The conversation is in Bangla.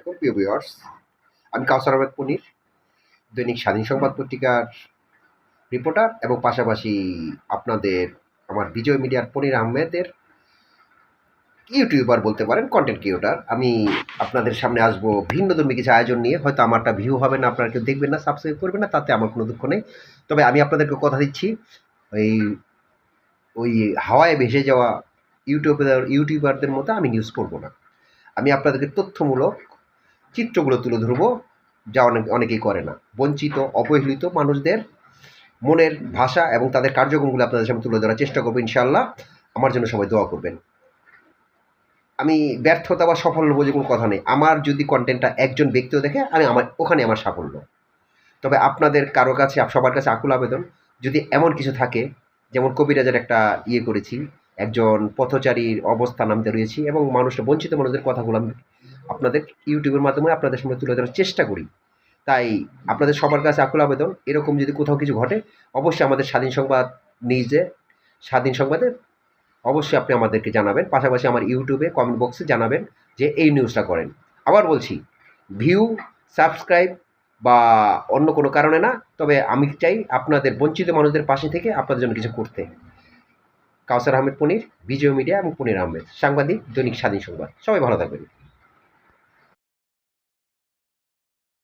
আলাইকুম প্রিয় ভিউয়ার্স। আমি কাউসার আহমেদ পনির, দৈনিক স্বাধীন সংবাদ পত্রিকার রিপোর্টার এবং পাশাপাশি আপনাদের আমার বিজয় মিডিয়ার পনির আহমেদের ইউটিউবার বলতে পারেন, কন্টেন্ট ক্রিয়েটর। আমি আপনাদের সামনে আসবো ভিন্নধর্মী কিছু আয়োজন নিয়ে। হয়তো আমারটা ভিউ হবে না, আপনারা কেউ দেখবেন না, সাবস্ক্রাইব করবেন না, তাতে আমার কোনো দুঃখ নেই। তবে আমি আপনাদেরকে কথা দিচ্ছি, ওই ওই হাওয়ায় ভেসে যাওয়া ইউটিউবারদের মতো আমি নিউজ করবো না। আমি আপনাদেরকে তথ্যমূলক চিত্রগুলো তুলে ধরবো, যা অনেকেই করে না। বঞ্চিত, অবহেলিত মানুষদের মনের ভাষা এবং তাদের কার্যক্রমগুলো আপনাদের সামনে তুলে ধরার চেষ্টা করবো ইনশাআল্লাহ। আমার জন্য সবাই দোয়া করবেন। আমি ব্যর্থতা বা সাফল্য বলে কোনো কথা নেই। আমার যদি কন্টেন্টটা একজন ব্যক্তিও দেখে, ওখানে আমার সাফল্য। তবে আপনাদের কারো কাছে, সবার কাছে আকুল আবেদন, যদি এমন কিছু থাকে, যেমন কবিরাজের একটা করেছি, একজন পথচারীর অবস্থান আমি রয়েছি এবং বঞ্চিত মানুষদের কথাগুলো আমি আপনাদের ইউটিউবের মাধ্যমে আপনাদের সামনে তুলে ধরার চেষ্টা করি। তাই আপনাদের সবার কাছে আকুল আবেদন, এরকম যদি কোথাও কিছু ঘটে, অবশ্যই আমাদের স্বাধীন সংবাদে অবশ্যই আপনি আমাদেরকে জানাবেন। পাশাপাশি আমার ইউটিউবে কমেন্ট বক্সে জানাবেন যে এই নিউজটা করেন। আবার বলছি, ভিউ, সাবস্ক্রাইব বা অন্য কোনো কারণে না, তবে আমি চাই আপনাদের বঞ্চিত মানুষদের পাশে থেকে আপনাদের জন্য কিছু করতে। কাউসার আহমেদ পনির, বিজয় মিডিয়া এবং পনির আহমেদ, সাংবাদিক, দৈনিক স্বাধীন সংবাদ। সবাই ভালো থাকবেন।